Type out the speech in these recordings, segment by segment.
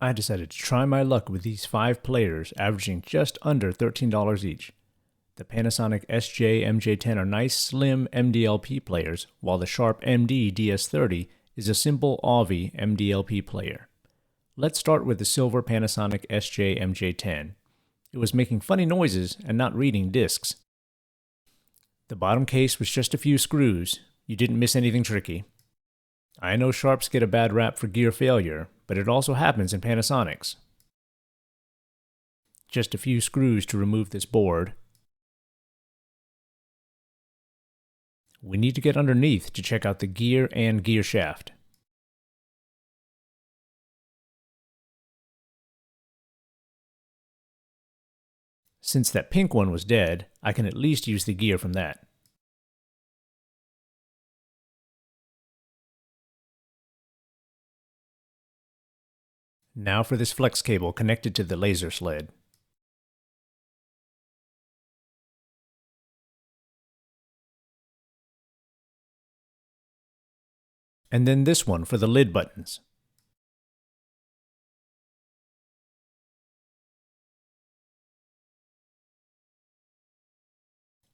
I decided to try my luck with these 5 players, averaging just under $13 each. The Panasonic SJ-MJ10 are nice, slim MDLP players, while the Sharp MD-DS30 is a simple AUVI MDLP player. Let's start with the silver Panasonic SJ-MJ10. It was making funny noises and not reading discs. The bottom case was just a few screws. You didn't miss anything tricky. I know Sharps get a bad rap for gear failure, but it also happens in Panasonics. Just a few screws to remove this board. We need to get underneath to check out the gear and gear shaft. Since that pink one was dead, I can at least use the gear from that. Now for this flex cable connected to the laser sled. And then this one for the lid buttons.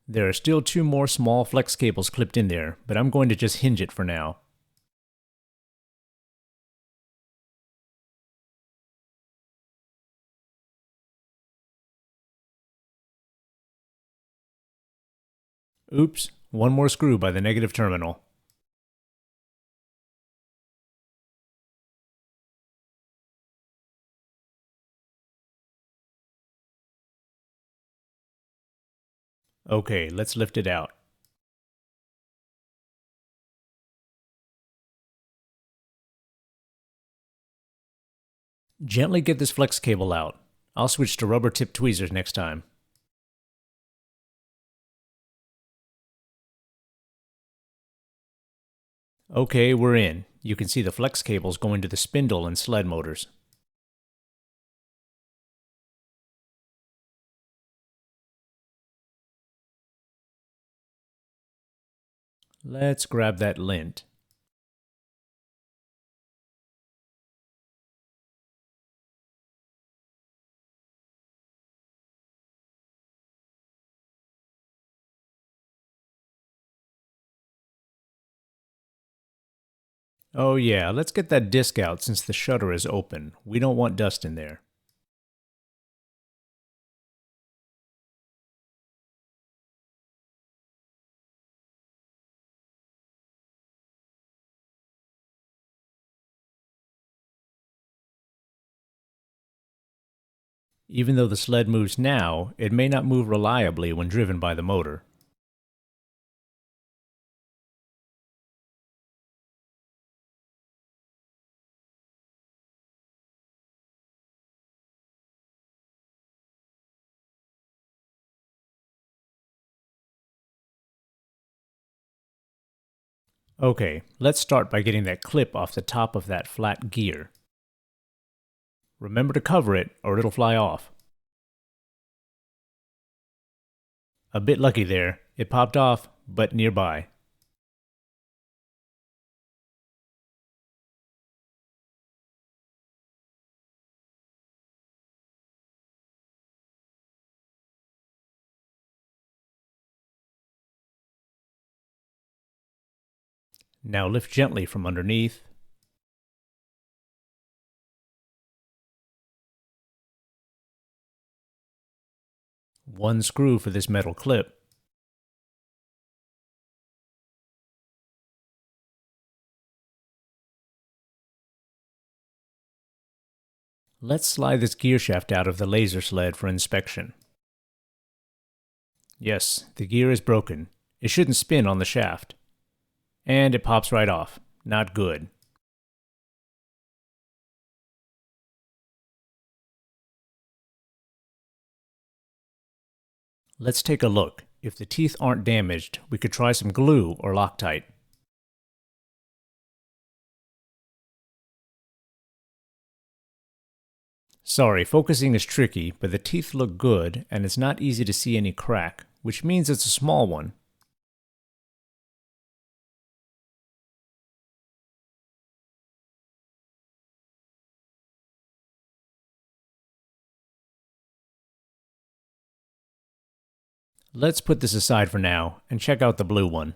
There are still 2 more small flex cables clipped in there, but I'm going to just hinge it for now. Oops, one more screw by the negative terminal. Okay, let's lift it out. Gently get this flex cable out. I'll switch to rubber tip tweezers next time. Okay, we're in. You can see the flex cables going to the spindle and sled motors. Let's grab that lint. Oh yeah, let's get that disc out since the shutter is open. We don't want dust in there. Even though the sled moves now, it may not move reliably when driven by the motor. Okay, let's start by getting that clip off the top of that flat gear. Remember to cover it or it'll fly off. A bit lucky there. It popped off, but nearby. Now lift gently from underneath. One screw for this metal clip. Let's slide this gear shaft out of the laser sled for inspection. Yes, the gear is broken. It shouldn't spin on the shaft. And it pops right off. Not good. Let's take a look. If the teeth aren't damaged, we could try some glue or Loctite. Sorry, focusing is tricky, but the teeth look good and it's not easy to see any crack, which means it's a small one. Let's put this aside for now and check out the blue one.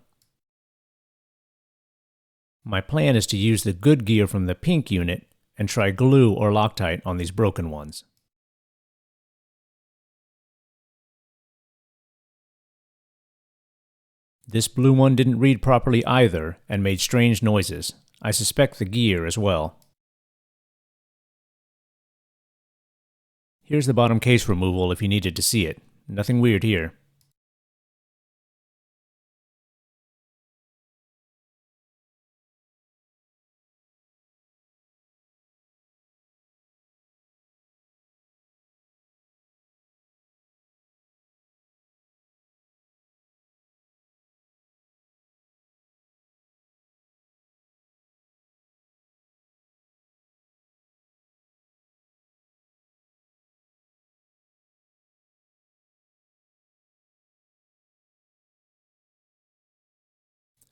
My plan is to use the good gear from the pink unit and try glue or Loctite on these broken ones. This blue one didn't read properly either and made strange noises. I suspect the gear as well. Here's the bottom case removal if you needed to see it. Nothing weird here.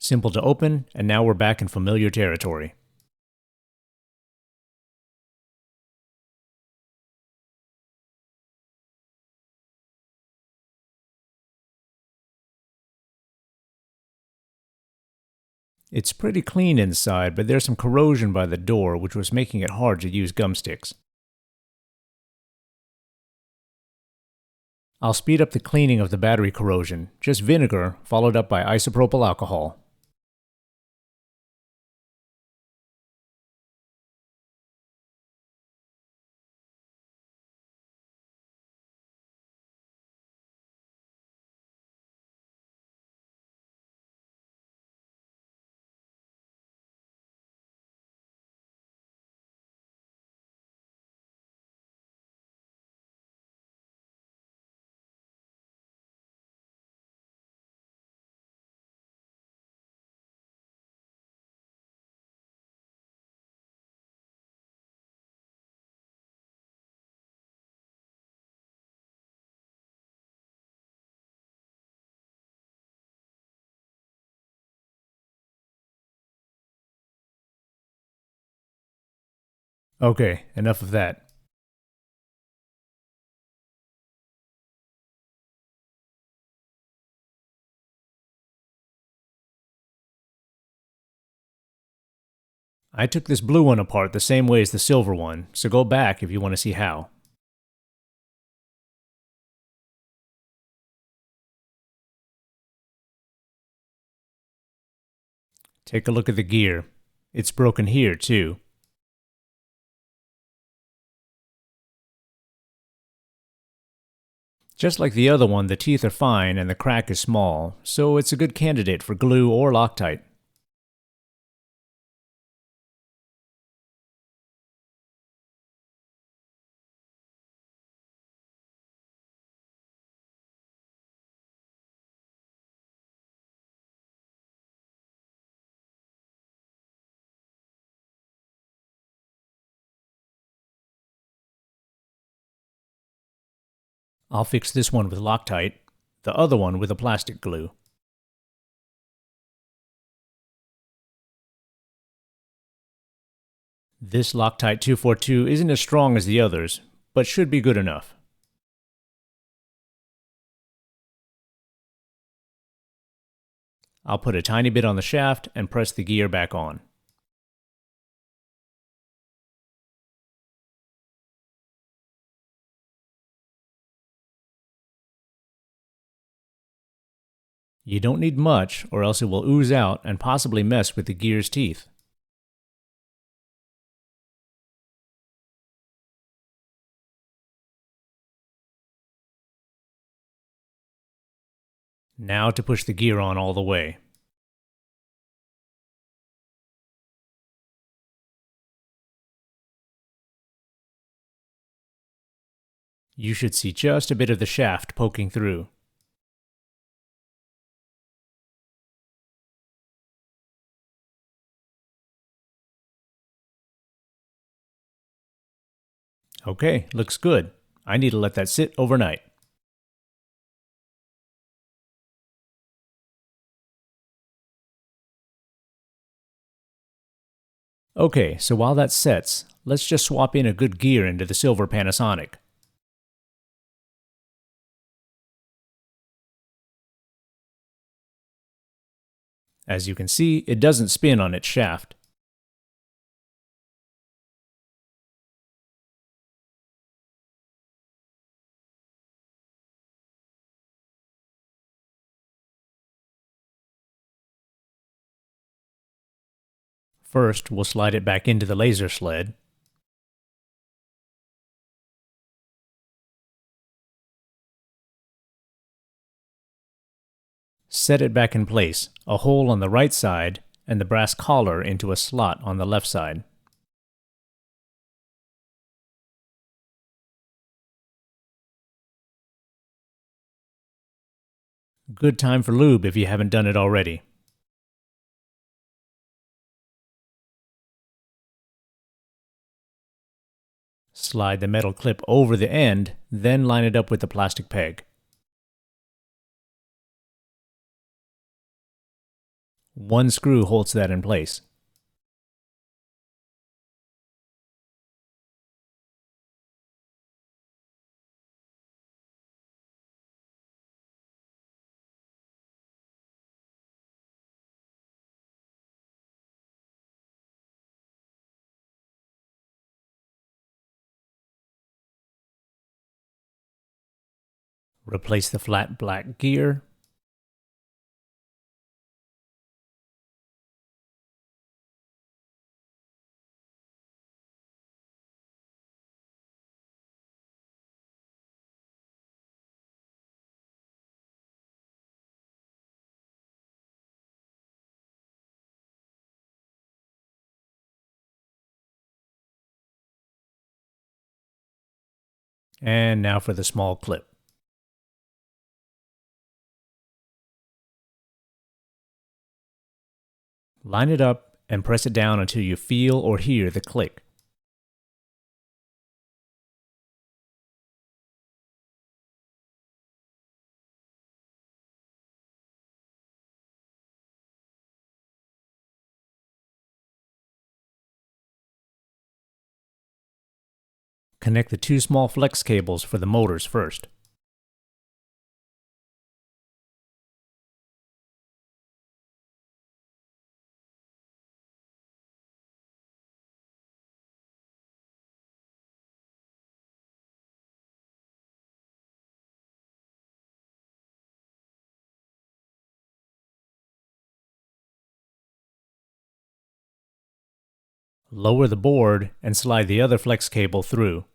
Simple to open, and now we're back in familiar territory. It's pretty clean inside, but there's some corrosion by the door which was making it hard to use gum sticks. I'll speed up the cleaning of the battery corrosion, just vinegar followed up by isopropyl alcohol. Okay, enough of that. I took this blue one apart the same way as the silver one, so go back if you want to see how. Take a look at the gear. It's broken here too. Just like the other one, the teeth are fine and the crack is small, so it's a good candidate for glue or Loctite. I'll fix this one with Loctite, the other one with a plastic glue. This Loctite 242 isn't as strong as the others, but should be good enough. I'll put a tiny bit on the shaft and press the gear back on. You don't need much, or else it will ooze out and possibly mess with the gear's teeth. Now to push the gear on all the way. You should see just a bit of the shaft poking through. Okay, looks good. I need to let that sit overnight. Okay, so while that sets, let's just swap in a good gear into the silver Panasonic. As you can see, it doesn't spin on its shaft. First, we'll slide it back into the laser sled. Set it back in place, a hole on the right side, and the brass collar into a slot on the left side. Good time for lube if you haven't done it already. Slide the metal clip over the end, then line it up with the plastic peg. One screw holds that in place. Replace the flat black gear. And now for the small clip. Line it up and press it down until you feel or hear the click. Connect the two small flex cables for the motors first. Lower the board and slide the other flex cable through.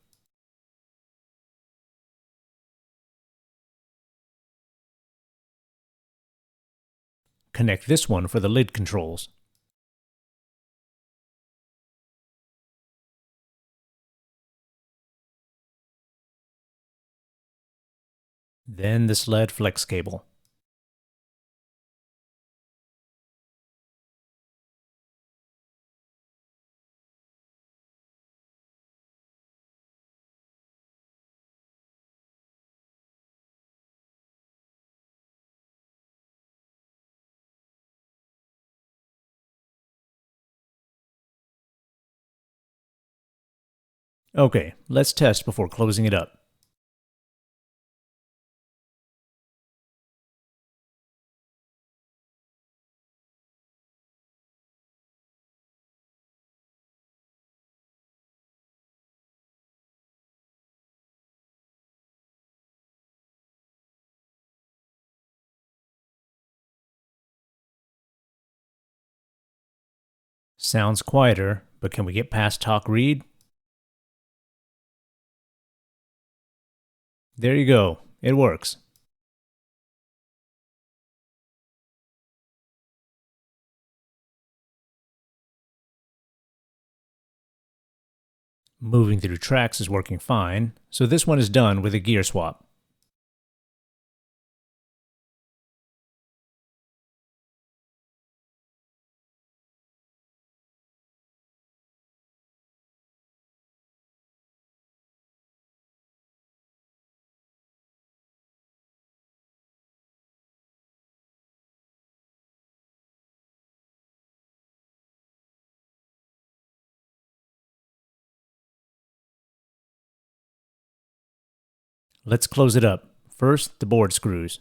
Connect this one for the lid controls. Then the sled flex cable. Okay, let's test before closing it up. Sounds quieter, but can we get past talk read? There you go, it works. Moving through tracks is working fine, so this one is done with a gear swap. Let's close it up. First, the board screws.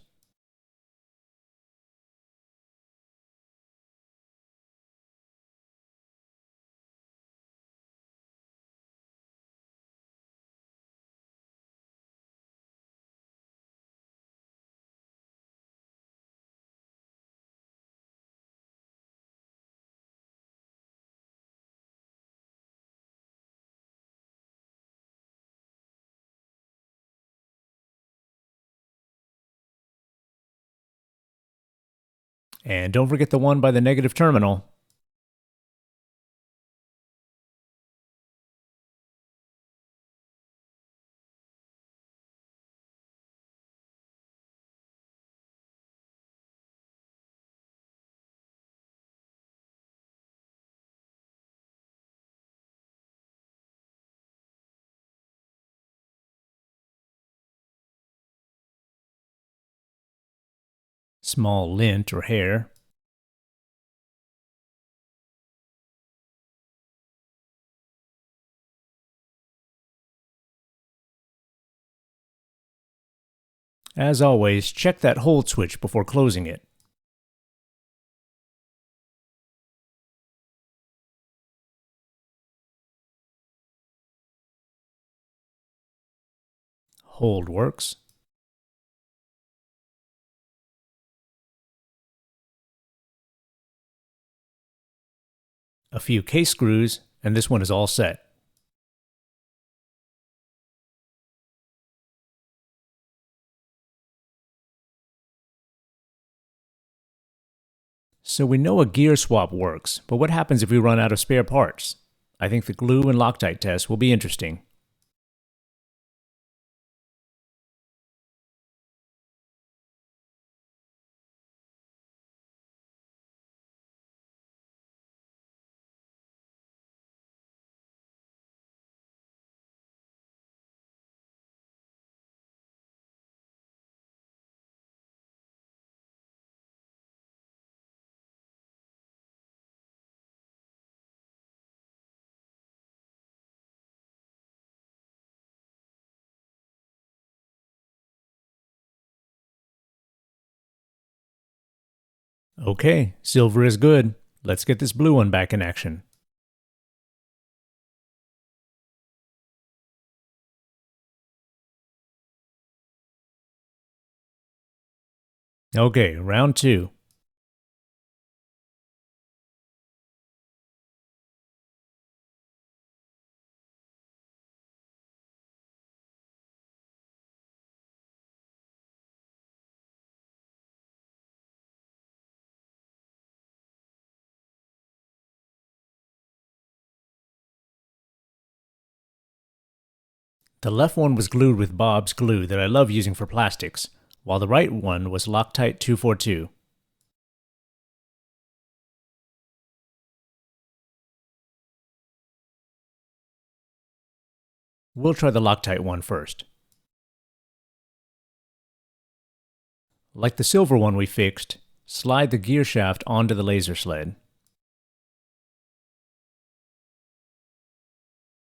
And don't forget the one by the negative terminal. Small lint or hair. As always, check that hold switch before closing it. Hold works. A few case screws, and this one is all set. So we know a gear swap works, but what happens if we run out of spare parts? I think the glue and Loctite test will be interesting. Okay, silver is good. Let's get this blue one back in action. Okay, round 2. The left one was glued with Bob's glue that I love using for plastics, while the right one was Loctite 242. We'll try the Loctite one first. Like the silver one we fixed, slide the gear shaft onto the laser sled.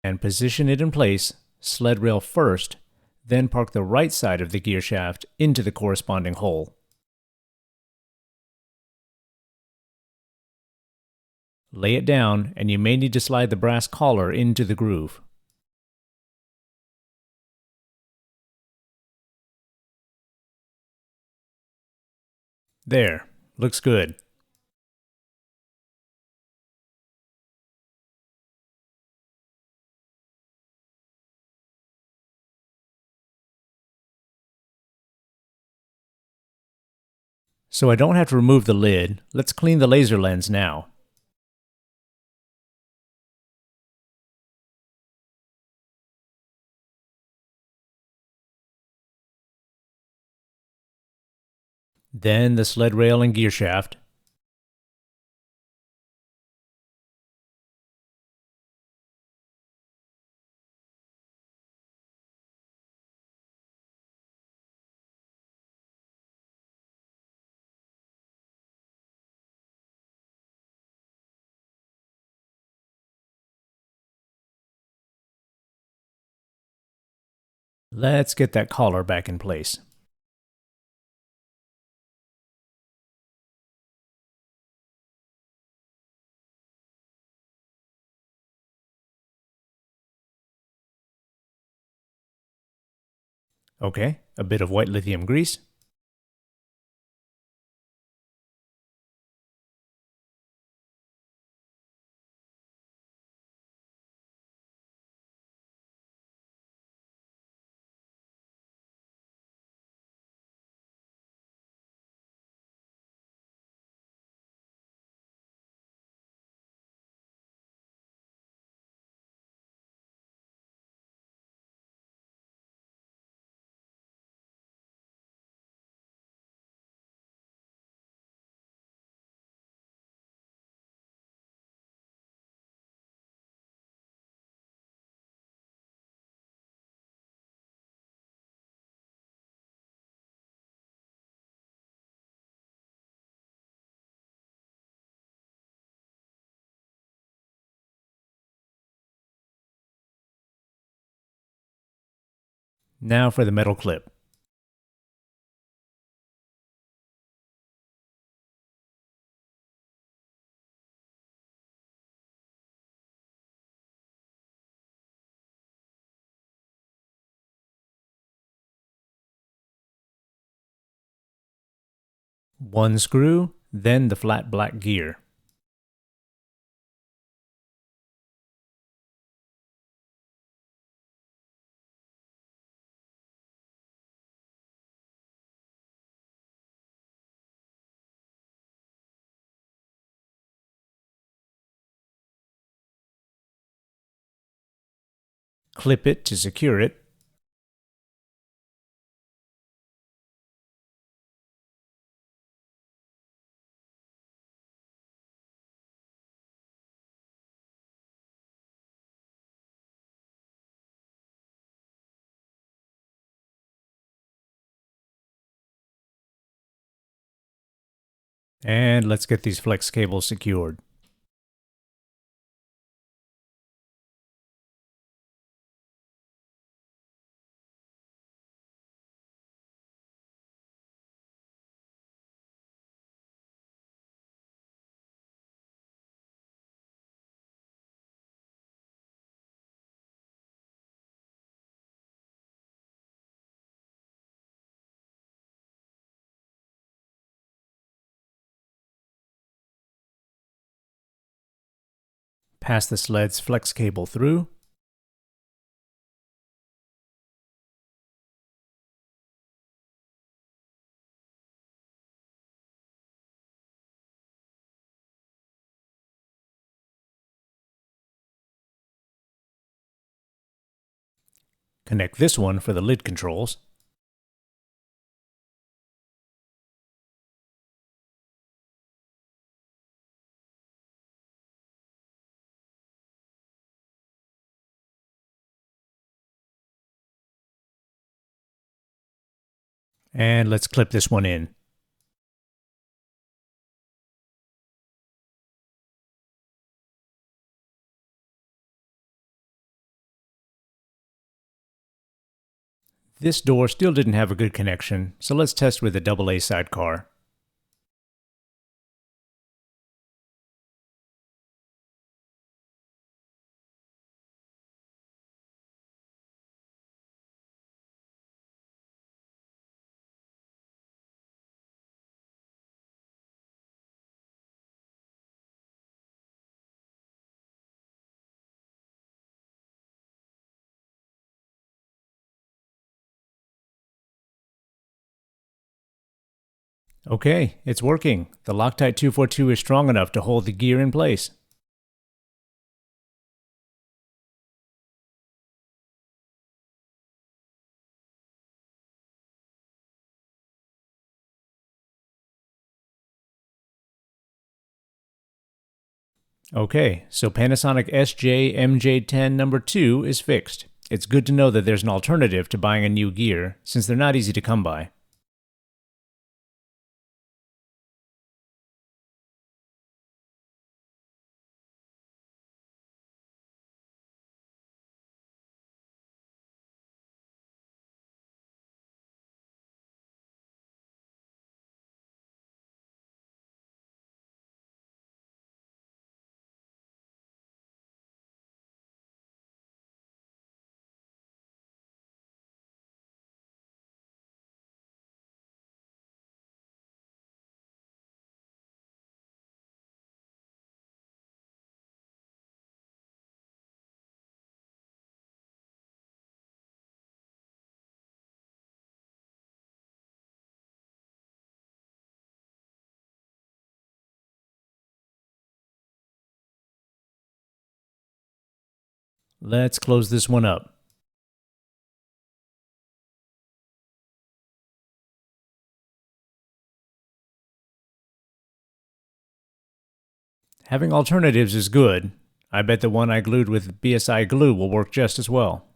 And position it in place, sled rail first, then park the right side of the gear shaft into the corresponding hole. Lay it down, and you may need to slide the brass collar into the groove. There, looks good. So I don't have to remove the lid. Let's clean the laser lens now. Then the sled rail and gear shaft. Let's get that collar back in place. Okay, a bit of white lithium grease. Now for the metal clip. One screw, then the flat black gear. Clip it to secure it. And let's get these flex cables secured. Pass the sled's flex cable through. Connect this one for the lid controls. And let's clip this one in. This door still didn't have a good connection, so let's test with a AA sidecar. Okay, it's working. The Loctite 242 is strong enough to hold the gear in place. Okay, so Panasonic SJ-MJ10 number 2 is fixed. It's good to know that there's an alternative to buying a new gear, since they're not easy to come by. Let's close this one up. Having alternatives is good. I bet the one I glued with BSI glue will work just as well.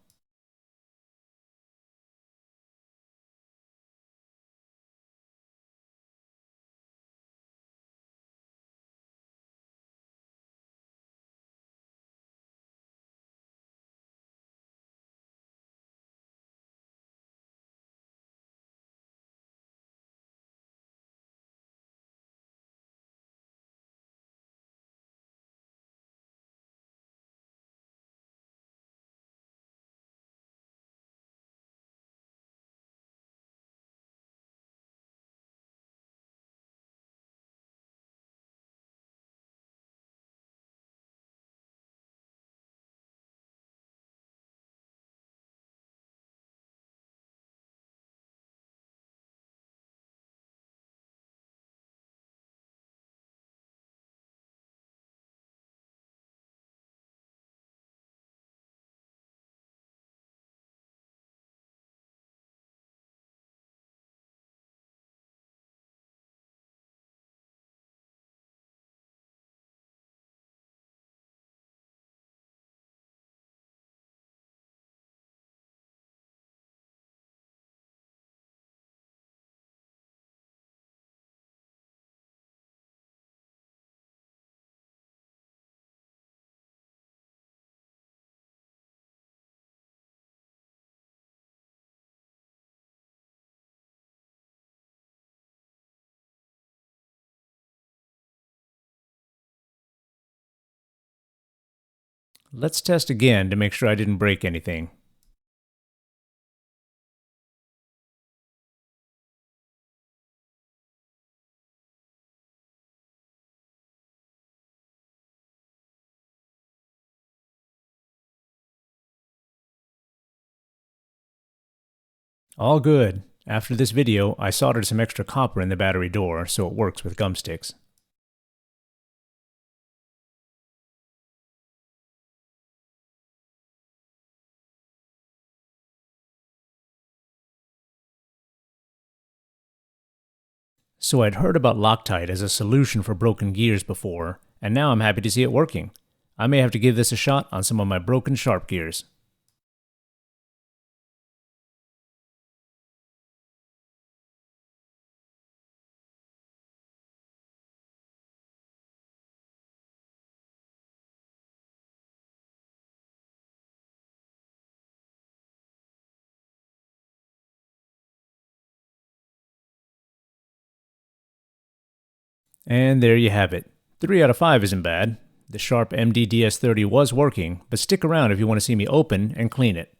Let's test again to make sure I didn't break anything. All good. After this video, I soldered some extra copper in the battery door so it works with gum sticks. So I'd heard about Loctite as a solution for broken gears before, and now I'm happy to see it working. I may have to give this a shot on some of my broken Sharp gears. And there you have it. 3 out of 5 isn't bad. The Sharp MD-DS30 was working, but stick around if you want to see me open and clean it.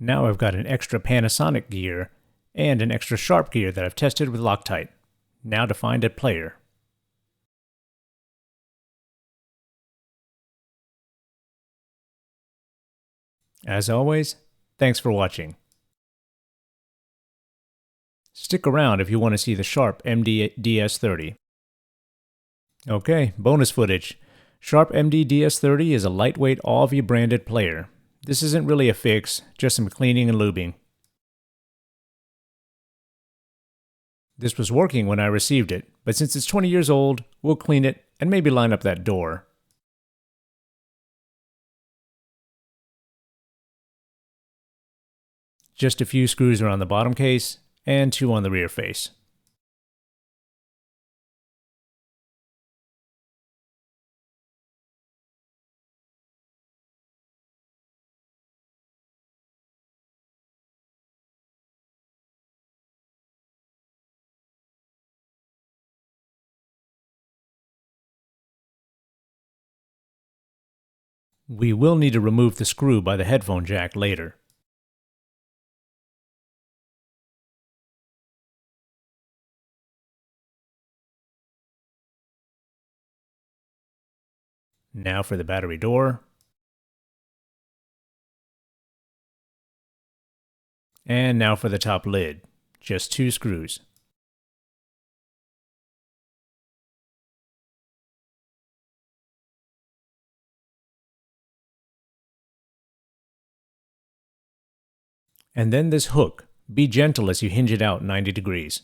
Now I've got an extra Panasonic gear and an extra Sharp gear that I've tested with Loctite. Now to find a player. As always, thanks for watching. Stick around if you want to see the Sharp MD-DS30. Okay, bonus footage. Sharp MD-DS30 is a lightweight Alvi branded player. This isn't really a fix, just some cleaning and lubing. This was working when I received it, but since it's 20 years old, we'll clean it and maybe line up that door. Just a few screws around the bottom case, and 2 on the rear face. We will need to remove the screw by the headphone jack later. Now for the battery door. And now for the top lid. Just 2 screws. And then this hook. Be gentle as you hinge it out 90 degrees.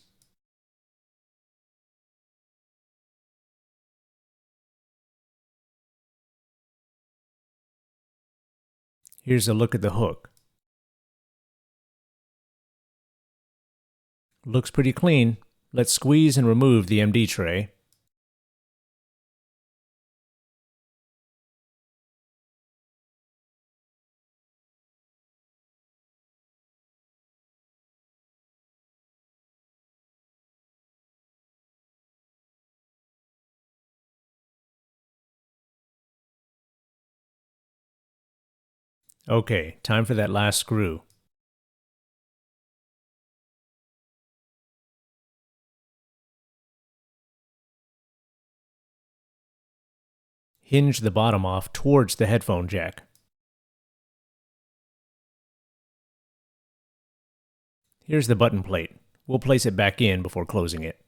Here's a look at the hook. Looks pretty clean. Let's squeeze and remove the MD tray. Okay, time for that last screw. Hinge the bottom off towards the headphone jack. Here's the button plate. We'll place it back in before closing it.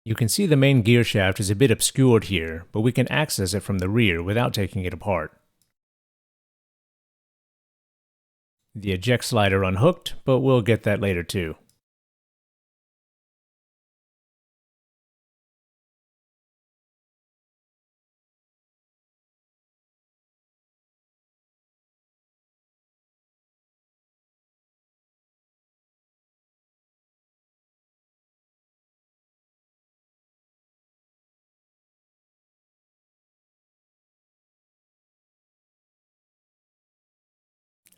You can see the main gear shaft is a bit obscured here, but we can access it from the rear without taking it apart. The eject slider unhooked, but we'll get that later too.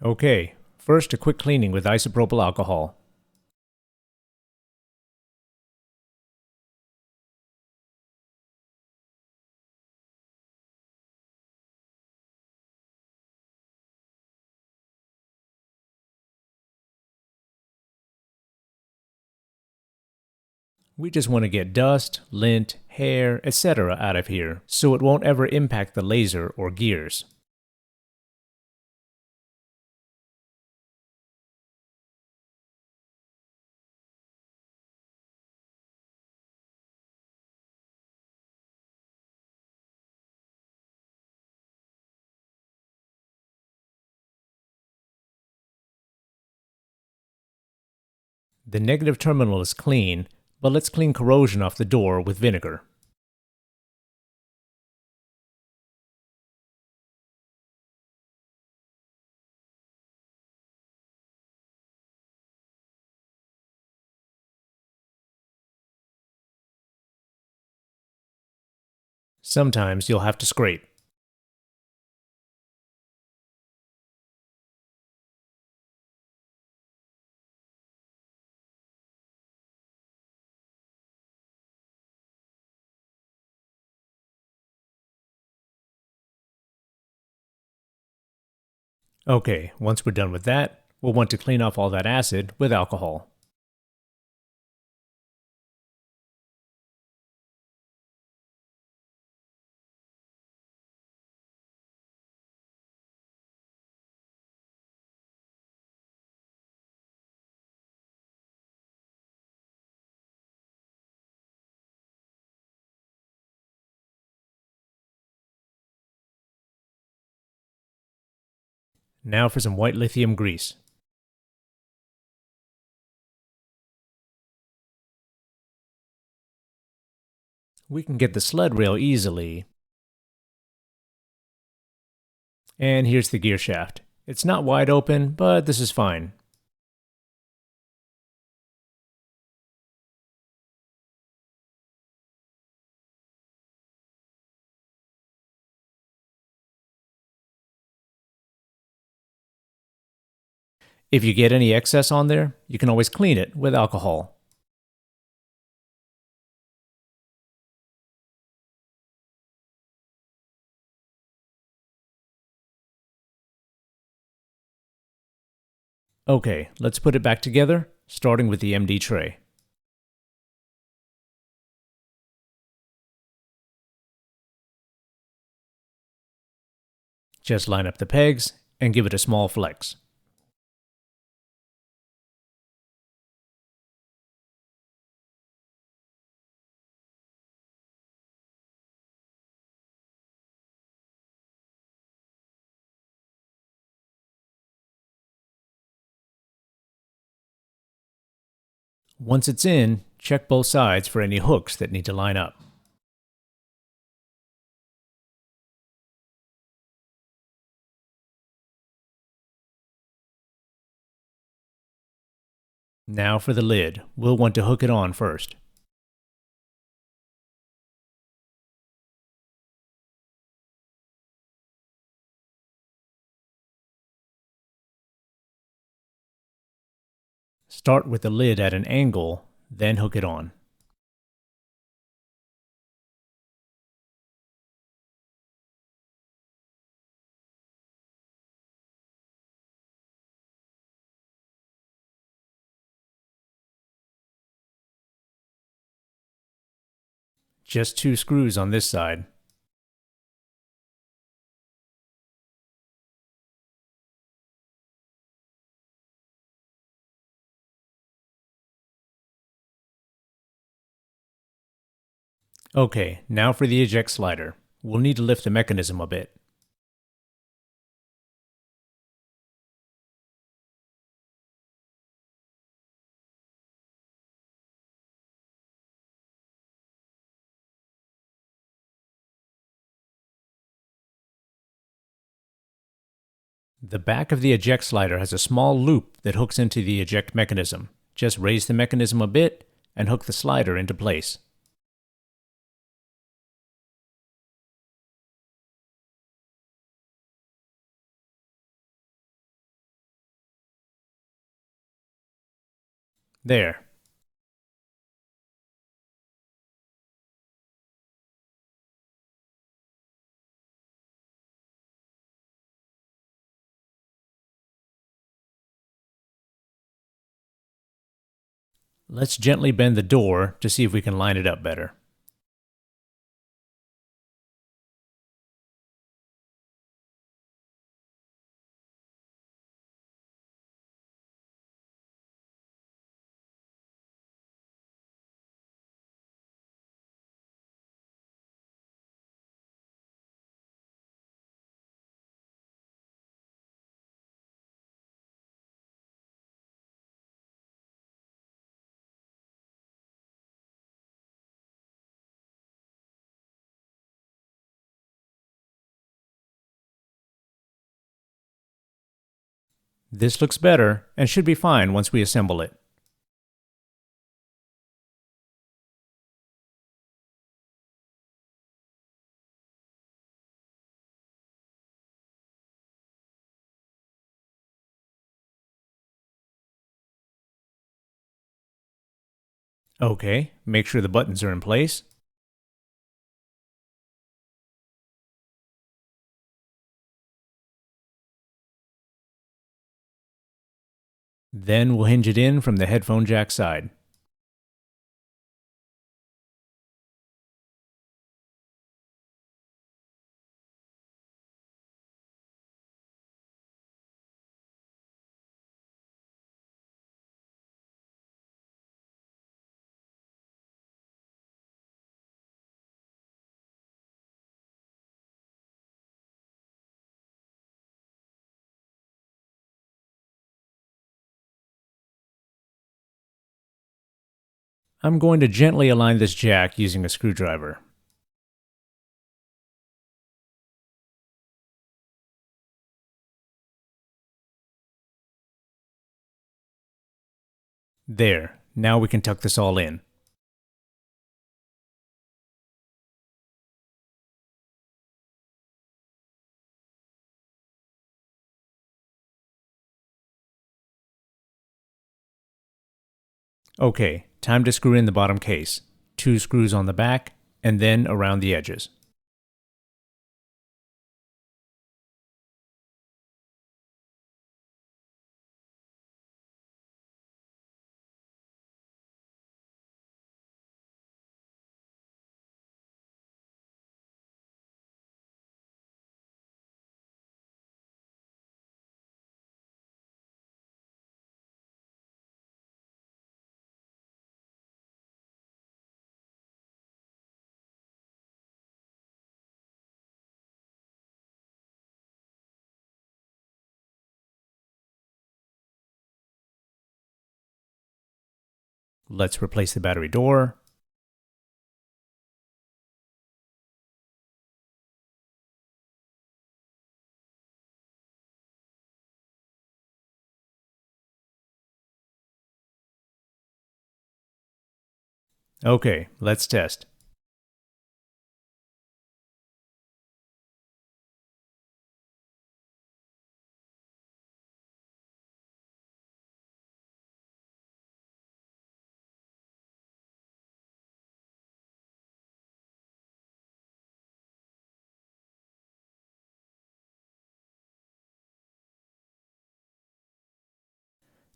Okay, first a quick cleaning with isopropyl alcohol. We just want to get dust, lint, hair, etc. out of here, so it won't ever impact the laser or gears. The negative terminal is clean, but let's clean corrosion off the door with vinegar. Sometimes you'll have to scrape. Okay, once we're done with that, we'll want to clean off all that acid with alcohol. Now for some white lithium grease. We can get the sled rail easily. And here's the gear shaft. It's not wide open, but this is fine. If you get any excess on there, you can always clean it with alcohol. Okay, let's put it back together, starting with the MD tray. Just line up the pegs and give it a small flex. Once it's in, check both sides for any hooks that need to line up. Now for the lid, we'll want to hook it on first. Start with the lid at an angle, then hook it on. Just 2 screws on this side. Okay, now for the eject slider. We'll need to lift the mechanism a bit. The back of the eject slider has a small loop that hooks into the eject mechanism. Just raise the mechanism a bit and hook the slider into place. There. Let's gently bend the door to see if we can line it up better. This looks better and should be fine once we assemble it. Okay, make sure the buttons are in place. Then we'll hinge it in from the headphone jack side. I'm going to gently align this jack using a screwdriver. There, now we can tuck this all in. Okay, time to screw in the bottom case. 2 screws on the back, and then around the edges. Let's replace the battery door. Okay, let's test.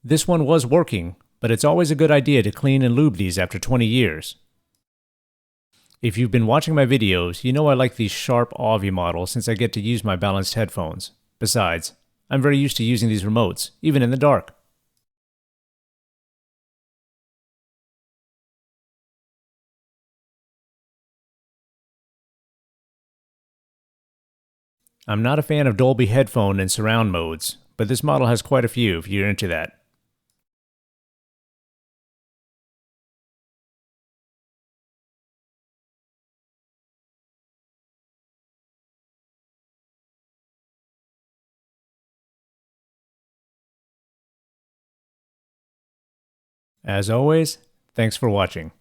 This one was working, but it's always a good idea to clean and lube these after 20 years. If you've been watching my videos, you know I like these Sharp Avi models since I get to use my balanced headphones. Besides, I'm very used to using these remotes, even in the dark. I'm not a fan of Dolby headphone and surround modes, but this model has quite a few if you're into that. As always, thanks for watching.